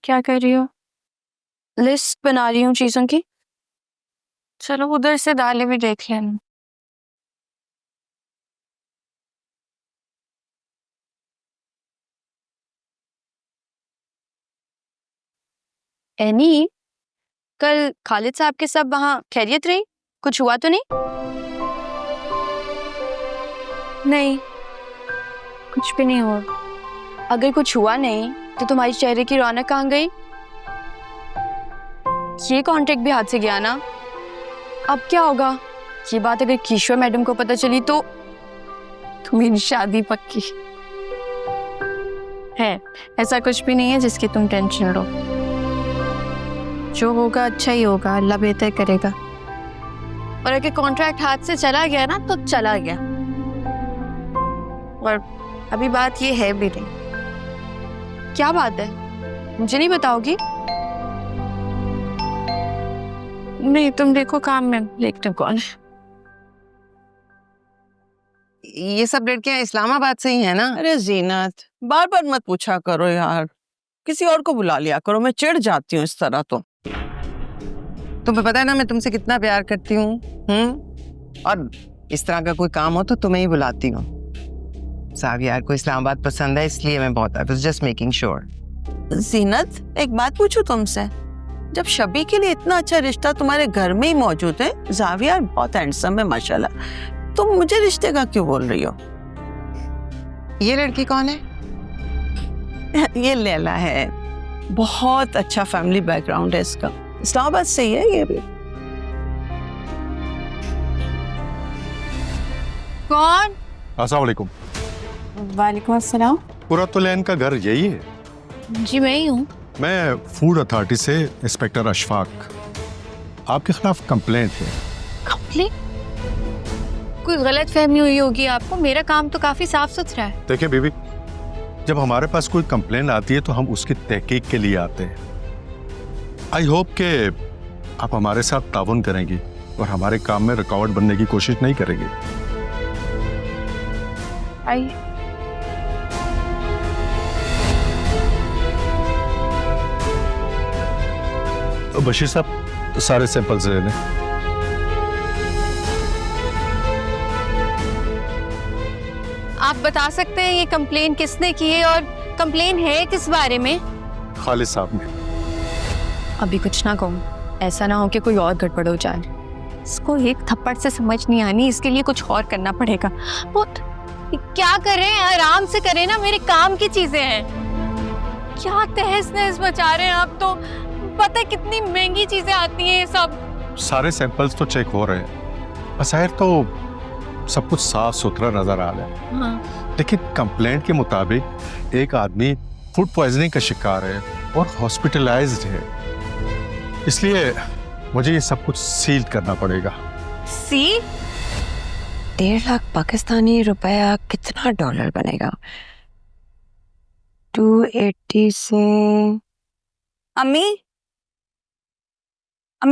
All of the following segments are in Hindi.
क्या कर रही हो? लिस्ट बना रही हूँ चीजों की। चलो उधर से दालें भी देख लेना। एनी, कल खालिद साहब के सब वहाँ खैरियत रही? कुछ हुआ तो नहीं? नहीं, कुछ भी नहीं हुआ। अगर कुछ हुआ नहीं तो तुम्हारी चेहरे की रौनक कहाँ गई? ये कॉन्ट्रैक्ट भी हाथ से गया ना। अब क्या होगा? ये बात अगर किशोर मैडम को पता चली तो मेरी शादी पक्की है। ऐसा कुछ भी नहीं है जिसकी तुम टेंशन लो। जो होगा अच्छा ही होगा, अल्लाह बेहतर करेगा। और अगर कॉन्ट्रैक्ट हाथ से चला गया ना तो चला गया। और अभी बात ये है भी नहीं। क्या बात है? मुझे नहीं बताओगी? नहीं, तुम देखो काम में, देखते कौन है। ये सब लड़कियां इस्लामाबाद से ही है ना? अरे जीनत, बार बार मत पूछा करो यार, किसी और को बुला लिया करो। मैं चिढ़ जाती हूँ इस तरह तो। तुम्हें पता है ना मैं तुमसे कितना प्यार करती हूँ। और इस तरह का कोई काम हो तो तुम्हें ही बुलाती हूँ। सावियार को इस्लामाबाद पसंद है, इसलिए मैं बहुत I was just making sure. Zeenat, एक बात पूछूं तुमसे, जब शबी के लिए इतना अच्छा रिश्ता तुम्हारे घर में ही मौजूद है, जावियार बहुत हैंडसम है माशाल्लाह, तुम मुझे रिश्ते का क्यों बोल रही हो? ये लड़की कौन है? ये लैला है, बहुत अच्छा फैमिली बैकग्राउंड है इसका, इस्लामाबाद से ही है ये भी। कौन? अस्सलाम वालेकुम। वालेकुम अस्सलाम। कुरतुलैन का घर यही है? जी मैं ही हूँ। मैं फूड अथॉरिटी से इंस्पेक्टर अशफाक। आपके खिलाफ कंप्लेंट है। कंप्लेंट? कोई गलत फहमी हुई होगी आपको। मेरा काम तो काफी साफ सुथरा है। देखिए बीबी, जब हमारे पास कोई कंप्लेंट आती है तो हम उसकी तहकीक के लिए आते हैं। आई होप कि आप हमारे साथ ताउन करेंगी और हमारे काम में रुकावट बनने की कोशिश नहीं करेंगी। आइए। तो बशीर साहब सारे सैंपल्स ले लें। आप बता सकते हैं ये कंप्लेन किसने की है और कंप्लेन है किस बारे में? खालिद साहब ने। अभी कुछ ना कहूँ, ऐसा ना हो कि कोई और गड़बड़ हो जाए। इसको एक थप्पड़ से समझ नहीं आनी, इसके लिए कुछ और करना पड़ेगा। बहुत क्या करें, आराम से करें ना, मेरे काम की चीजें हैं। क्या तहस नहस मचा रहे हैं आप तो। पता है कितनी महंगी चीजें आती हैं ये सब। सारे सैंपल्स तो चेक हो रहे हैं, बसायर तो सब कुछ साफ सुथरा नजर आ रहा है। हाँ। लेकिन कंप्लेंट के मुताबिक एक आदमी फूड पॉइजनिंग का शिकार है और हॉस्पिटलाइज्ड है, इसलिए मुझे ये सब कुछ सील करना पड़ेगा। सी 1.5 लाख पाकिस्तानी रुपया कितना डॉलर बनेगा? 280 से। अम्मी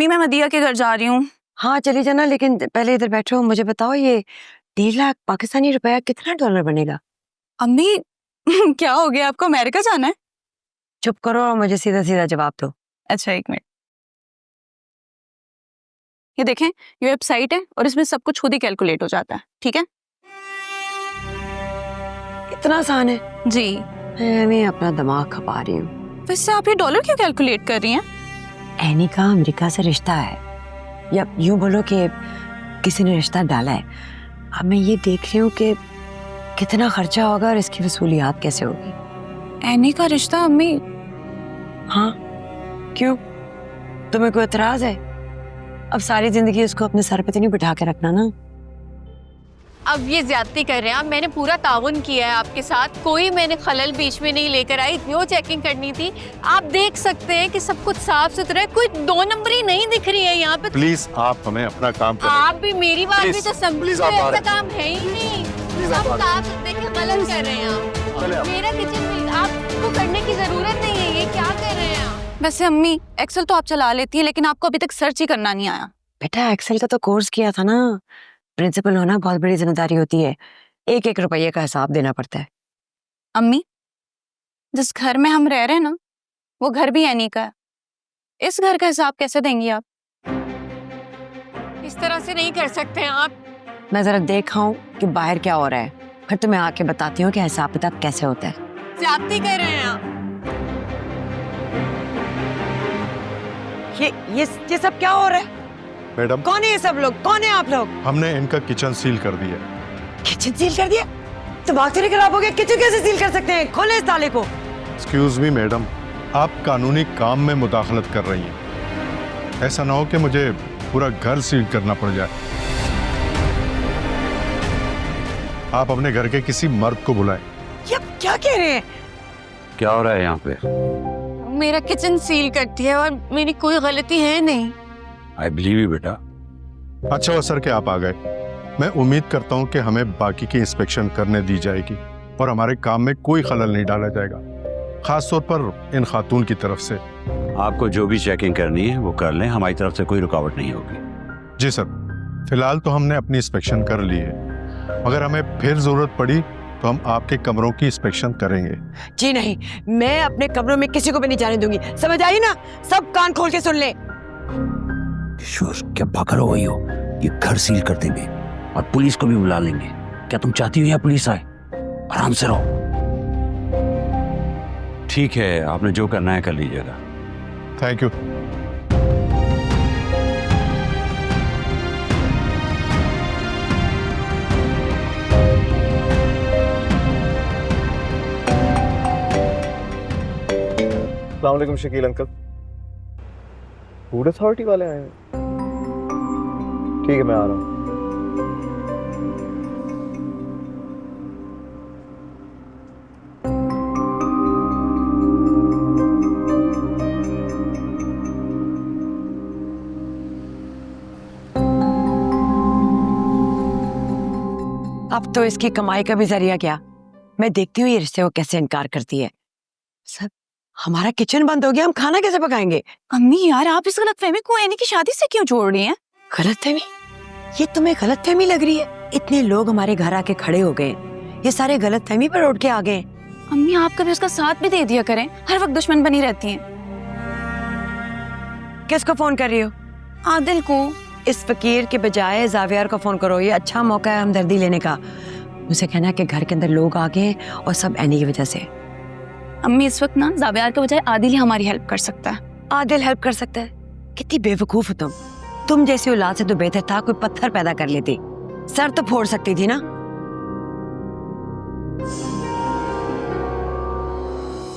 मैं मदिया के घर जा रही हूँ। हाँ चली जाना, लेकिन पहले इधर बैठो, मुझे बताओ ये 1.5 लाख पाकिस्तानी रुपया कितना डॉलर बनेगा? अम्मी क्या हो गया, आपको अमेरिका जाना है? चुप करो और मुझे सीधा सीधा जवाब दो। अच्छा एक मिनट, ये देखें, ये वेबसाइट है और इसमें सब कुछ खुद ही कैलकुलेट हो जाता है। ठीक है? इतना आसान है? जी। मैं अपना दिमाग खपा रही हूँ। वैसे आप ये डॉलर क्यों कैलकुलेट कर रही हैं? एनी का अमेरिका से रिश्ता है, या यूं बोलो कि किसी ने रिश्ता डाला है। अब मैं ये देख रही हूँ कि कितना खर्चा होगा और इसकी वसूलियात कैसे होगी। एनी का रिश्ता? अम्मी हाँ क्यों, तुम्हें कोई एतराज है? अब सारी जिंदगी उसको अपने सर पे तो नहीं बिठा के रखना ना। अब ये ज्यादती कर रहे हैं आप। मैंने पूरा ताउन किया है आपके साथ, कोई मैंने खलल बीच में नहीं लेकर आई। जो चेकिंग करनी थी आप देख सकते हैं कि सब कुछ साफ सुथरा है, कोई 2 नंबरी नहीं दिख रही है यहाँ पे। प्लीज आप हमें अपना काम करें। आप भी मेरी बात भी तो समझिए, ऐसा आप काम है ही नहीं। सब साफ देखिए, गलत कर रहे हैं आप। मेरा किचन में आपको करने की जरूरत नहीं है, ये क्या कर रहे हैं आप? वैसे अम्मी एक्सेल तो आप चला लेती हैं, लेकिन आपको अभी तक सर्च ही करना नहीं आया। बेटा एक्सेल का तो कोर्स किया था ना। प्रिंसिपल होना बहुत बड़ी जिम्मेदारी होती है, 1-1 रुपये का हिसाब देना पड़ता है। अम्मी जिस घर में हम रह रहे हैं ना, वो घर भी एनी का है। इस घर का हिसाब कैसे देंगी आप? इस तरह से नहीं कर सकते आप। मैं जरा देख आऊं कि बाहर क्या हो रहा है, फिर तुम्हें आके बताती हूँ कि हिसाब किताब कैसे होता है। ज्यादती कर रहे हैं आप। ये सब क्या हो रहा है? मैडम, कौन है ये सब लोग? कौन है आप लोग? हमने इनका किचन सील कर दिया। किचन सील कर दिया? दिमाग तो नहीं खराब हो गया? किचन कैसे सील कर सकते हैं? खोले इस ताले को। एक्सक्यूज मी मैडम, आप कानूनी काम में मुदाखलत कर रही हैं। ऐसा ना हो कि मुझे पूरा घर सील करना पड़ जाए। आप अपने घर के किसी मर्द को बुलाएं। ये आप क्या कह रहे हैं? क्या हो रहा है यहाँ पे? मेरा किचन सील करती है और मेरी कोई गलती है नहीं। आई बिलीव यू बेटा। अच्छा हुआ सर कि आप आ गए। मैं उम्मीद करता हूं कि हमें बाकी की इंस्पेक्शन करने दी जाएगी और हमारे काम में कोई खलल नहीं डाला जाएगा, खास तौर पर इन खातून की तरफ से। आपको जो भी चेकिंग करनी है वो कर लें, हमारी तरफ से कोई रुकावट नहीं होगी। जी सर, फिलहाल तो हमने अपनी इंस्पेक्शन कर ली है। अगर हमें फिर जरूरत पड़ी तो हम आपके कमरों की इंस्पेक्शन करेंगे। जी नहीं, मैं अपने कमरों में किसी को भी नहीं जाने दूंगी, समझ आई ना? सब कान खोल के सुन ले। क्या भाकर हो गई हो? ये घर सील कर देंगे और पुलिस को भी बुला लेंगे। क्या तुम चाहती हो यहाँ पुलिस आए? आराम से रहो। ठीक है, आपने जो करना है कर लीजिएगा। Thank you. अस्सलाम वालेकुम शकील अंकल, फूड अथॉरिटी वाले आए हैं। ठीक है, मैं आ रहा हूँ। अब तो इसकी कमाई का भी जरिया क्या? मैं देखती हूँ ये रिश्ते को कैसे इनकार करती है। सब हमारा किचन बंद हो गया, हम खाना कैसे पकाएंगे? अम्मी यार, आप इस गलतफहमी को एनी की शादी से क्यों जोड़ रही हैं? गलतफहमी? ये तुम्हें गलतफहमी लग रही है? इतने लोग हमारे घर आके खड़े हो गए, ये सारे गलतफहमी पर उठ के आ गए। अम्मी, आप कभी उसका साथ भी दे दिया करें, हर वक्त दुश्मन बनी रहती हैं। किसको फोन कर रही हो? आदिल को। इस फकीर के बजाय जावियार को फोन करो, ये अच्छा मौका है हमदर्दी लेने का। उसे कहना कि घर के अंदर लोग आ गए और सब एनी की वजह से। अम्मी, इस वक्त ना जावियार के बजाय आदिल ही हमारी हेल्प कर सकता है। आदिल हेल्प कर सकता है? कितनी बेवकूफ हो तुम जैसी औलाद से तो बेहतर था कोई पत्थर पैदा कर लेती, सर तो फोड़ सकती थी ना।